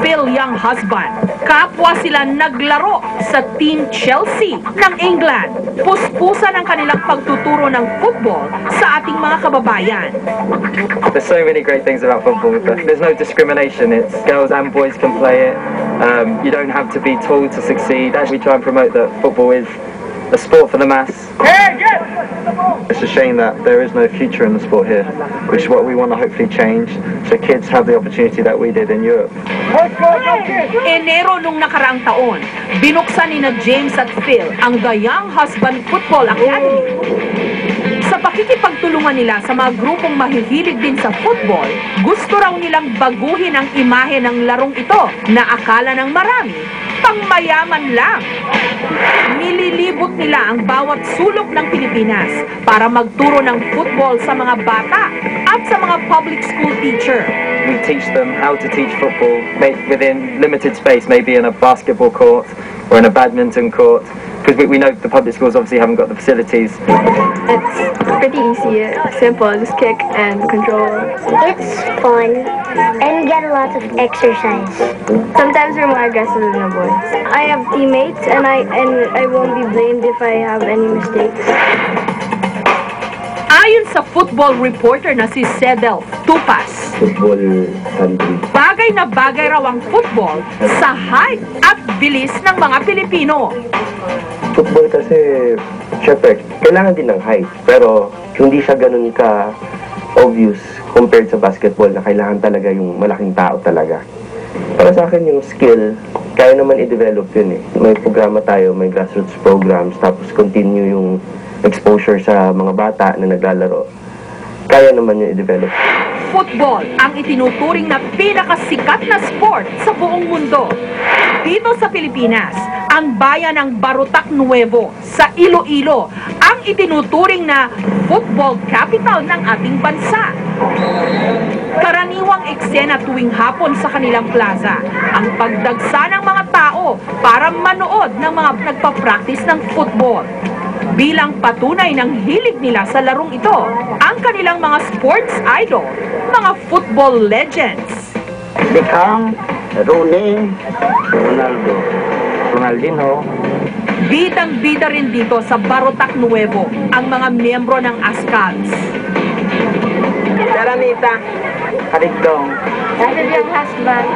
Phil Young husband. Kapwa sila naglaro sa Team Chelsea ng England. Puspusan ang kanilang pagtuturo ng football sa ating mga kababayan. There's so many great things about football. There's no discrimination. It's girls and boys can play it. You don't have to be tall to succeed. We try and promote that football is a sport for the mass. It's a shame that there is no future in the sport here, which is what we want to hopefully change, so kids have the opportunity that we did in Europe. Enero nung nakaraang taon, binuksan ni na James at Phil ang The Young Husband Football Academy. Sa pakikipagtulungan nila sa mga grupong mahihilig din sa football, gusto raw nilang baguhin ang imahe ng larong ito na akala ng marami pangmayaman lang. Nililibot nila ang bawat sulok ng Pilipinas para magturo ng football sa mga bata at sa mga public school teacher. We teach them how to teach football within limited space, maybe in a basketball court or in a badminton court, because we know the public schools obviously haven't got the facilities. It's pretty easy, simple, just kick and control. It's fun and get a lot of exercise. Sometimes we're more aggressive than the boys. I have teammates and I won't be blamed if I have any mistakes. Ayon sa football reporter na si Sedel Tupas, Football country. bagay na bagay raw ang football sa height at bilis ng mga Pilipino. Football kasi, syempre, kailangan din ng height. Pero hindi siya ganun ka obvious compared sa basketball na kailangan talaga yung malaking tao talaga. Para sa akin yung skill, kaya naman i-develop yun eh. May programa tayo, may grassroots programs, tapos continue yung exposure sa mga bata na naglalaro. Kaya naman yung i-develop. Football ang itinuturing na pinakasikat na sport sa buong mundo. Dito sa Pilipinas, ang bayan ng Barotac Nuevo sa Iloilo ang itinuturing na football capital ng ating bansa. Karaniwang eksena tuwing hapon sa kanilang plaza ang pagdagsa ng mga tao para manood ng mga nagpa-practice ng football. Bilang patunay ng hilig nila sa larong ito, ang kanilang mga sports idol, mga football legends. Beckham, Rooney, Ronaldo, Ronaldinho. Bidang-bida rin dito sa Barotac Nuevo ang mga miyembro ng Ascals. Daranita, Kaligdong. Phil Young husband.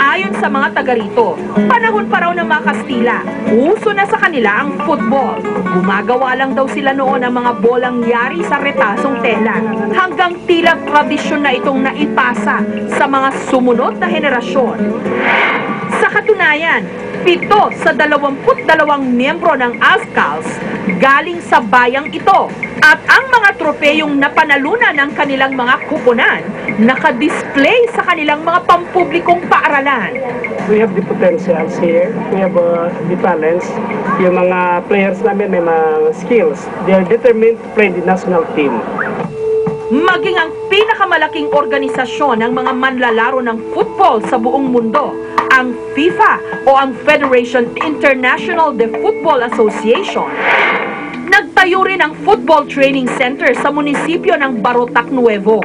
Ayon sa mga taga rito, panahon pa raw ng mga Kastila, uso na sa kanila ang football. Gumagawa lang daw sila noon ng mga bolang yari sa retasong tela, hanggang tila tradisyon na itong naipasa sa mga sumunod na henerasyon. Sa katunayan, 7 sa 22 miyembro ng Ascals galing sa bayang ito, at ang mga tropeyong napanalunan ng kanilang mga kupunan naka-display sa kanilang mga pampublikong paaralan. We have the potentials here. We have the talents. Yung mga players namin may mga skills. They are determined to play the national team. Maging ang pinakamalaking organisasyon ng mga manlalaro ng football sa buong mundo, ang FIFA o ang Federation International de Football Association, nagtayo rin ang football training center sa munisipyo ng Barotac Nuevo.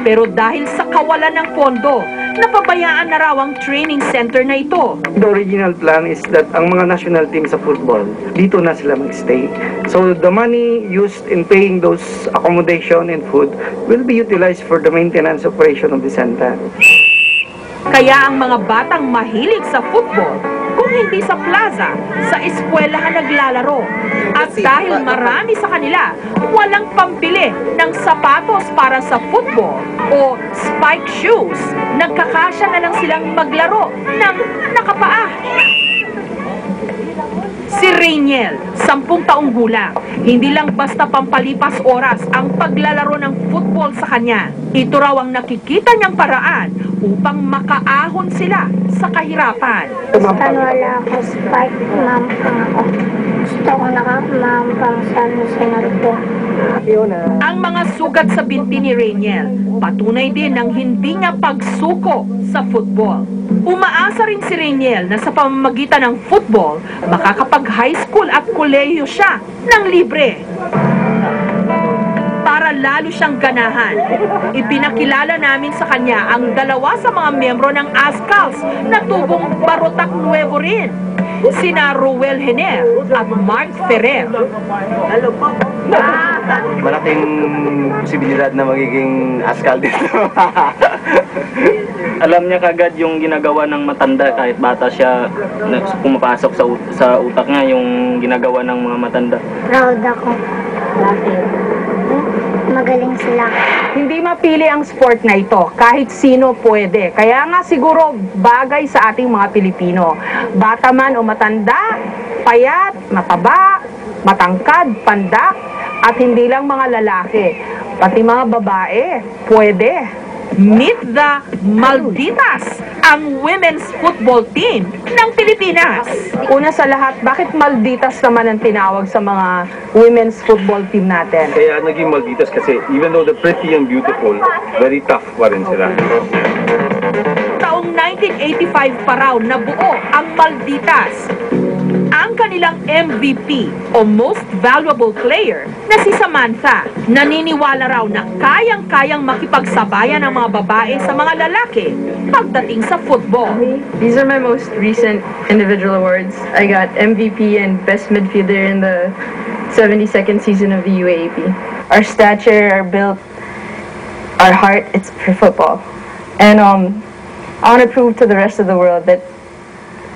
Pero dahil sa kawalan ng pondo, napabayaan na raw ang training center na ito. The original plan is that ang mga national team sa football, dito na sila magstay. So the money used in paying those accommodation and food will be utilized for the maintenance operation of the center. Kaya ang mga batang mahilig sa football, kung hindi sa plaza, sa eskwelahan naglalaro. At dahil marami sa kanila, walang pambili ng sapatos para sa football o spike shoes, nagkakasya na lang silang maglaro ng nakapaa. Si Rainiel, 10 taong gulang, hindi lang basta pampalipas oras ang paglalaro ng football sa kanya. Ito raw ang nakikita niyang paraan upang makaahon sila sa kahirapan. Wala ako spike, mampang ako. Gusto ko nakamampang sa sinarito. Ang mga sugat sa binti ni Rainiel, patunay din ng hindi niya pagsuko sa football. Umaasa rin si Rainiel na sa pamamagitan ng football, makakapag-high school at kolehiyo siya ng libre. para lalo siyang ganahan. Ipinakilala namin sa kanya ang dalawa sa mga miyembro ng Ascals na tubong Barotac Nuevo rin. Sina Ruel Hener at Mark Ferrer. Malaking posibilidad na magiging askal dito. Alam niya kagad yung ginagawa ng matanda kahit bata siya, pumapasok sa utak niya yung ginagawa ng mga matanda. Proud ako. Bakit? Magaling sila. Hindi mapili ang sport na ito. Kahit sino pwede. Kaya nga siguro bagay sa ating mga Pilipino. Bata man o matanda, payat, mataba, matangkad, pandak, at hindi lang mga lalaki. Pati mga babae, pwede. Meet the Malditas, ang women's football team ng Pilipinas. Una sa lahat, bakit Malditas naman ang tinawag sa mga women's football team natin? Kaya naging Malditas kasi even though they're pretty and beautiful, very tough pa rin sila. Taong 1985 pa raw nabuo ang Malditas. Ang kanilang MVP o Most Valuable Player na si Samantha, naniniwala raw na kayang-kayang makipagsabayan ng mga babae sa mga lalaki pagdating sa football. These are my most recent individual awards. I got MVP and Best Midfielder in the 72nd season of the UAAP. Our stature, our build, our heart, it's for football. And I want to prove to the rest of the world that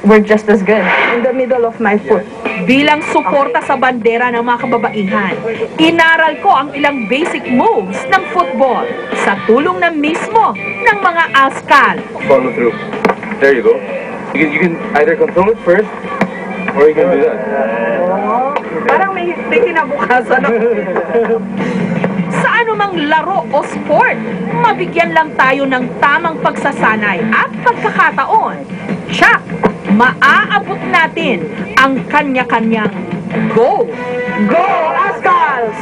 we're just as good. In the middle of my foot. Bilang suporta sa bandera ng mga kababaihan, inaral ko ang ilang basic moves ng football sa tulong na mismo ng mga askal. Follow through. There you go. You can either control it first, or you can do that. Parang may kinabukasan. Sa anumang laro o sport, mabigyan lang tayo ng tamang pagsasanay at pagkakataon. Tsak! Maaabot natin ang kanya-kanyang go! Go, Ascals!